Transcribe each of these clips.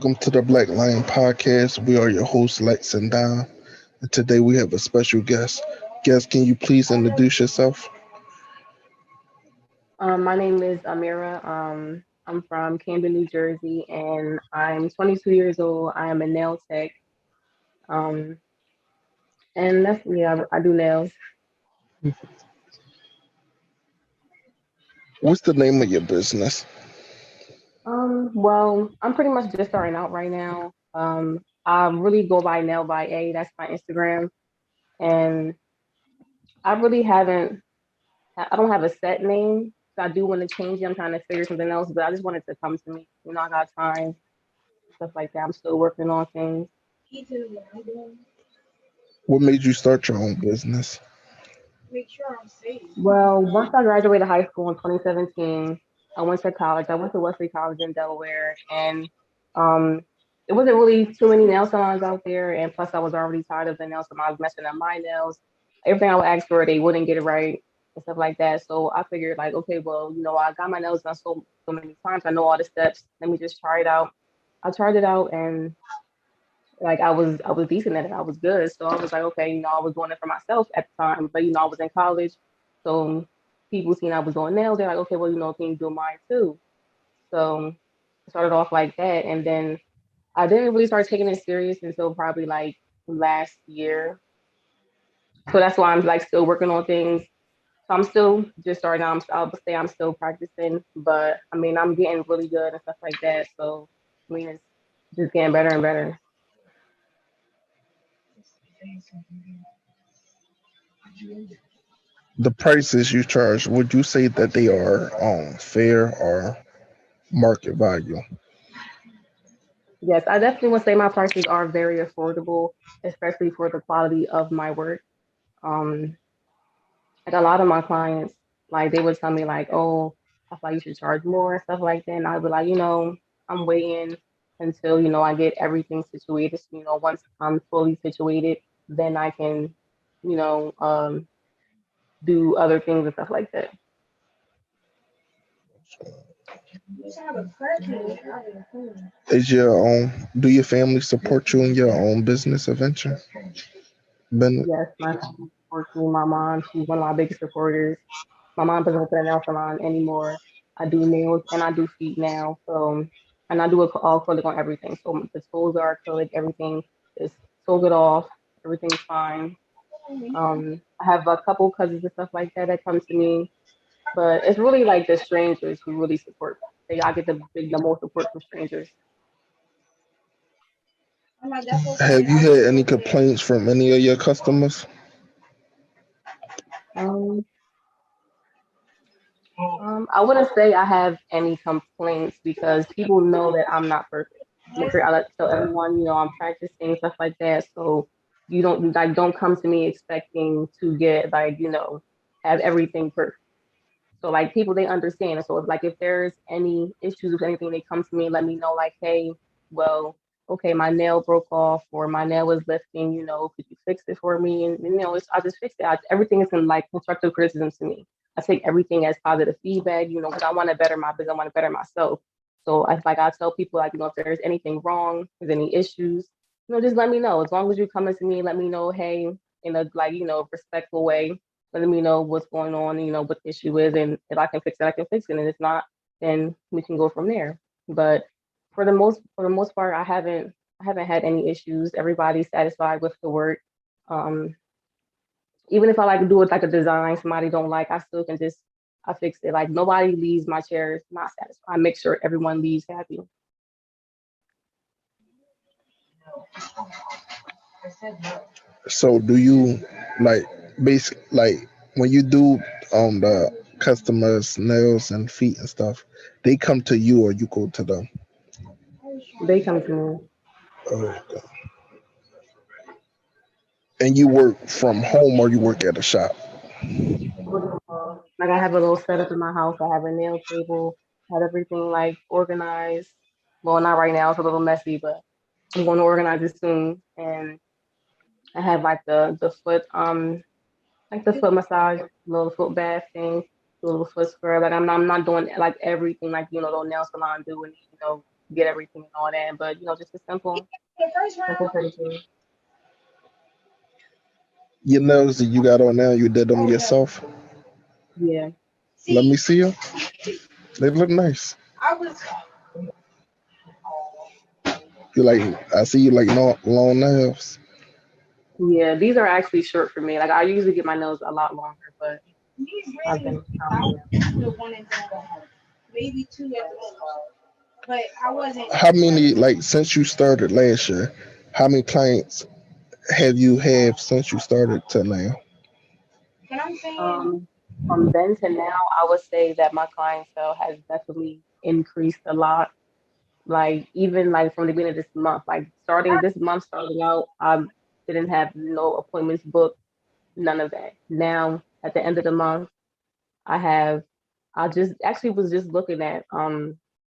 Welcome to the Black Lion Podcast. We are your hosts, Lex and Don. And today we have a special guest. Guest, can you please introduce yourself? My name is Amirah. I'm from Camden, New Jersey, and I'm 22 years old. I am a nail tech. Um, and that's yeah, I do nails. What's the name of your business? Well, I'm pretty much just starting out right now. I really go by Nail by A. That's my Instagram, and I really haven't. I don't have a set name. So I do want to change it. I'm trying to figure something else, but I just wanted to come to me. I got time, stuff like that. I'm still working on things. What made you start your own business? Well, once I graduated high school in 2017, I went to college. I went to Wesley College in Delaware, and um, it wasn't really too many nail salons out there. And plus, I was already tired of the nail salon. I was messing up my nails. Everything I would ask for, they wouldn't get it right and stuff like that. So I figured, like, okay, well, I got my nails done so many times. I know all the steps. Let me just try it out. I tried it out, and like I was decent at it. I was good. So I was like, okay, I was doing it for myself at the time, but I was in college. So people seen I was doing nails, they're like, okay, well, can you do mine too? So I started off like that, and then I didn't really start taking it serious until probably like last year. So that's why I'm like still working on things. So I'm still just starting out. I'll say I'm still practicing, but I mean I'm getting really good and stuff like that. So I mean it's just getting better and better. The prices you charge, would you say that they are fair or market value? Yes, I definitely would say my prices are very affordable, especially for the quality of my work. Um, like a lot of my clients, like they would tell me like, "Oh, I thought you should charge more," and stuff like that. And I'd be like, I'm waiting until I get everything situated. So, once I'm fully situated, then I can, you know, um, do other things and stuff like that. Is your do your family support you in your own business adventure? Ben, Yes, my family supports me. My mom, she's one of my biggest supporters. My mom doesn't open a nail salon anymore. I do nails and I do feet now. So, and I do all acrylic on everything. So the toes are acrylic, everything is so good off. Everything's fine. I have a couple cousins and stuff like that that come to me, but it's really like the strangers who really support. I get the most support from strangers. have you had any complaints from any of your customers? Um, I wouldn't say I have any complaints because people know that I'm not perfect. I like to tell everyone, I'm practicing stuff like that. So you don't come to me expecting to get like, have everything perfect. So like people they understand. And so like if there's any issues with anything, they come to me and let me know like, hey, well, okay, my nail broke off or my nail is lifting, could you fix it for me? And I just fixed it. Everything is in like constructive criticism to me. I take everything as positive feedback, because I want to better my business, I want to better myself. So I tell people like, if there's anything wrong, if there's any issues, just let me know. As long as you come to me, let me know, hey, in a like, respectful way, letting me know what's going on, what the issue is, and if I can fix it, I can fix it, and if not, then we can go from there. But for the most part, I haven't had any issues. Everybody's satisfied with the work. Um, Even if I like do it like a design somebody don't like, I still can just I fix it. Like nobody leaves my chair not satisfied. I make sure everyone leaves happy. So do you like basic like when you do the customers nails and feet and stuff, they come to you or you go to them? They come to me. Okay. And you work from home or you work at a shop? Like I have a little setup in my house. I have a nail table, had everything like organized. Well, not right now, it's a little messy, but I'm going to organize it soon. And I have like the foot massage, little foot bath thing, little foot scrub. Like I'm not doing like everything like those nail salon do, and get everything and all that. But just a simple pedicure. Your nails that you got on now, you did them yourself. Yeah, Let me see them. They look nice. You like? I see you like long nails. yeah. These are actually short for me. Like I usually get my nails a lot longer, but I've been counting them. How many like since you started last year? How many clients have you had since you started to now? Um, from then to now, I would say that my clientele has definitely increased a lot. Like even like from the beginning of this month, like starting this month, starting out, I didn't have no appointments booked, none of that. Now at the end of the month, I have. I just actually was just looking at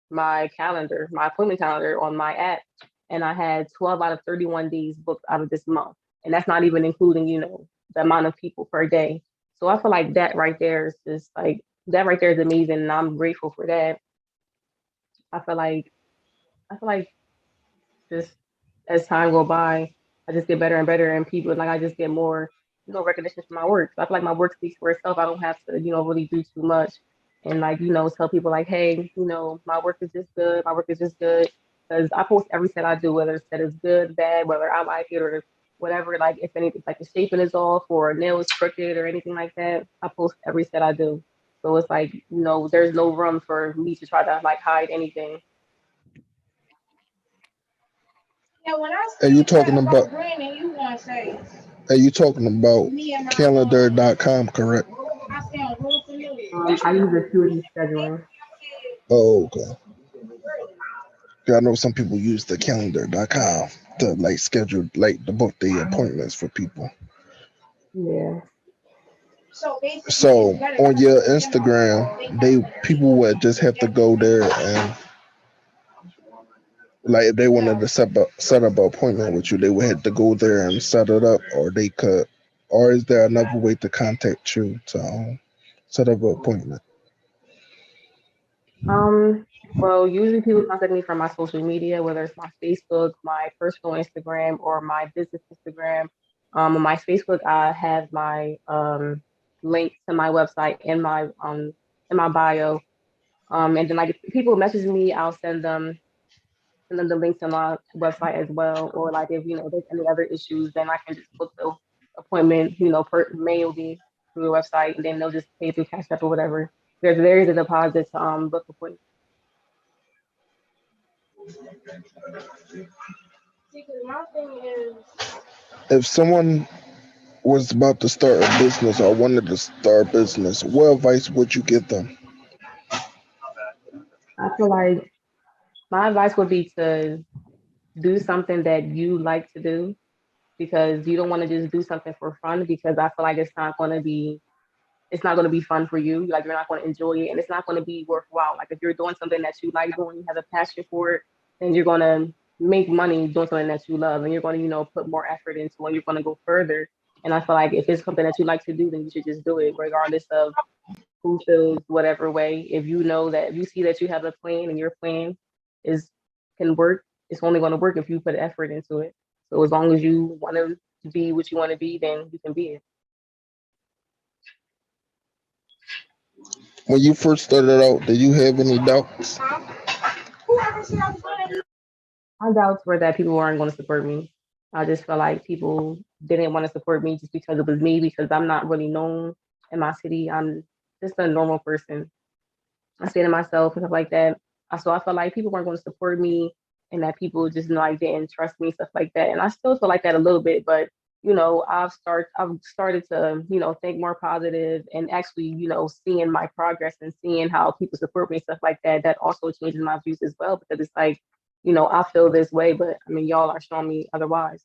my calendar, my appointment calendar on my app, and I had 12 out of 31 days booked out of this month, and that's not even including the amount of people per day. So I feel like that right there is just like that right there is amazing, and I'm grateful for that. I feel like I feel like just as time go by, I just get better and better, and people like I just get more, recognition for my work. So I feel like my work speaks for itself. I don't have to, really do too much, and like tell people like, hey, my work is just good. My work is just good because I post every set I do, whether it's set is good, bad, whether I like it or whatever. Like if anything, like the shaping is off or a nail is crooked or anything like that, I post every set I do. So it's like, there's no room for me to try to like hide anything. Are you talking about? Are you talking about calendar.com, correct? I use acuity scheduling. Oh, okay. Yeah, I know some people use the calendar.com to like schedule like to book the appointments for people. Yeah. So on your Instagram, they people would just have to go there and like if they wanted to set up an appointment with you, they would have to go there and set it up, or they could, or is there another way to contact you to set up an appointment? Um, well, usually people contact me from my social media, whether it's my Facebook, my personal Instagram, or my business Instagram. On my Facebook, I have my link to my website in my bio. And then like if people message me, I'll send them the link to my website as well. Or like if there's any other issues, then I can just book the appointment, mailly through the website, and then they'll just pay through Cash App or whatever. There is a deposit to book appointment. If someone was about to start a business or wanted to start a business, what advice would you give them? I feel like my advice would be to do something that you like to do because you don't want to just do something for fun because I feel like it's not going to be fun for you. Like you're not going to enjoy it and it's not going to be worthwhile. Like if you're doing something that you like doing, you have a passion for it, then you're going to make money doing something that you love and you're going to, put more effort into it. You're going to go further. And I feel like if it's something that you like to do, then you should just do it regardless of who feels whatever way. If you see that you have a plan and your plan is can work, it's only going to work if you put effort into it. So as long as you want to be what you want to be, then you can be it. When you first started out, did you have any doubts? My doubts were that people weren't going to support me. I just felt like people didn't want to support me just because it was me, because I'm not really known in my city. I'm just a normal person. I stay to myself and stuff like that. So I felt like people weren't going to support me and that people just like didn't trust me, stuff like that. And I still feel like that a little bit, but I've started to, think more positive and actually, seeing my progress and seeing how people support me, stuff like that. That also changes my views as well because it's like, I feel this way, but I mean y'all are showing me otherwise.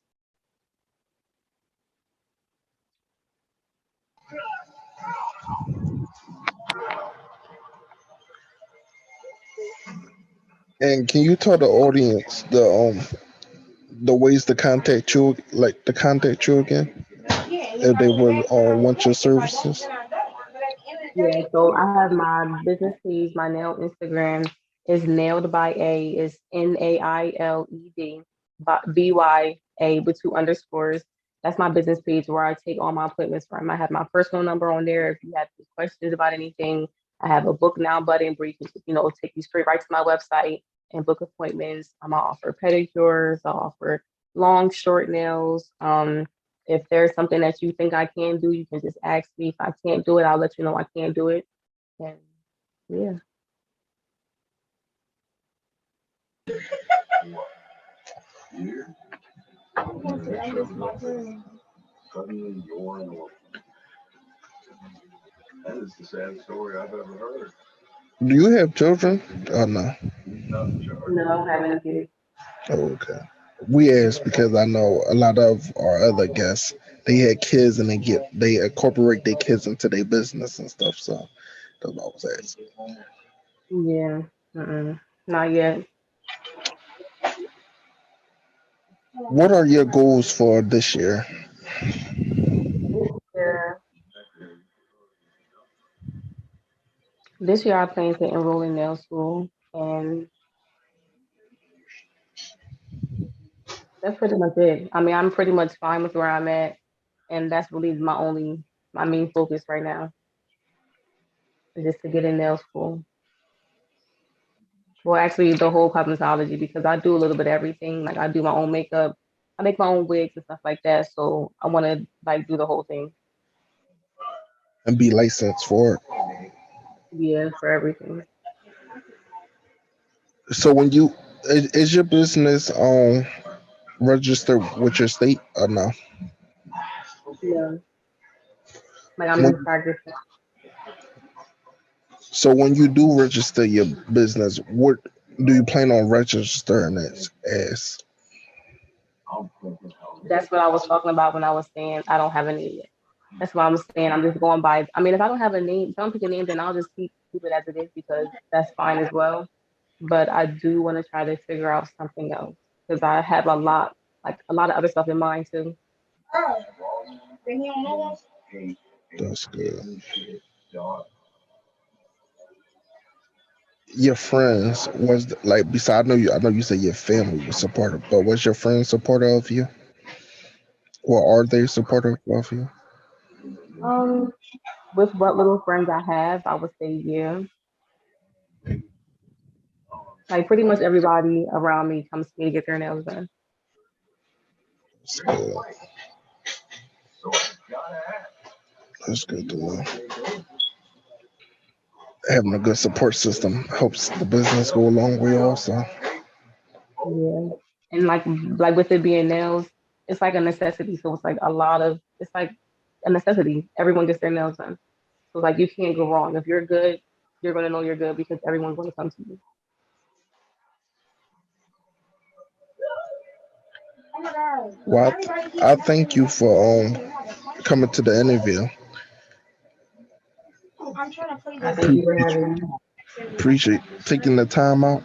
And can you tell the audience the ways to contact you, like to contact you again, if they would want your services? Yeah, so I have my business page, my nail Instagram. It's nailed by A. It's Nailed BYA with two underscores. That's my business page where I take all my appointments from. I have my personal number on there. If you have any questions about anything, I have a book now button where you can, take you straight right to my website and book appointments. I offer pedicures. I offer long, short nails. If there's something that you think I can do, you can just ask me. If I can't do it, I'll let you know I can't do it. And yeah. Do you have children? Oh no. No, I don't have any kids. Oh, okay. We asked because I know a lot of our other guests they had kids and they incorporate their kids into their business and stuff. So that's what I was asking. Yeah. Not yet. What are your goals for this year? Yeah. This year I plan to enroll in nail school, and that's pretty much it. I mean, I'm pretty much fine with where I'm at, and that's really my main focus right now is just to get in nail school. Well, actually, the whole cosmetology because I do a little bit of everything. Like I do my own makeup, I make my own wigs and stuff like that. So I want to like do the whole thing. And be licensed for it. Yeah, for everything. So when you is your business registered with your state or no? Yeah, like I'm When, just practicing. so when you do register your business, what do you plan on registering it as? That's what I was talking about when I was saying I don't have a name yet. That's what I'm saying. I'm just going by. I mean, if I don't have a name, if I don't pick a name, then I'll just keep it as it is because that's fine as well. But I do want to try to figure out something else because I have a lot of other stuff in mind too. That's good. Your friends like besides I know you said your family was supportive, but was your friends supportive of you? Or are they supportive of you? Um, with what little friends I have, I would say yeah. Like pretty much everybody around me comes to me to get their nails done. That's good. That's good to know. Having a good support system helps the business go a long way also. Yeah. And like with it being nails, it's like a necessity. So it's like it's like a necessity. Everyone gets their nails done. So like you can't go wrong. If you're good, you're gonna know you're good because everyone's gonna come to you. Well, I thank you for coming to the interview. I thank you for Appreciate having me. appreciate taking the time out.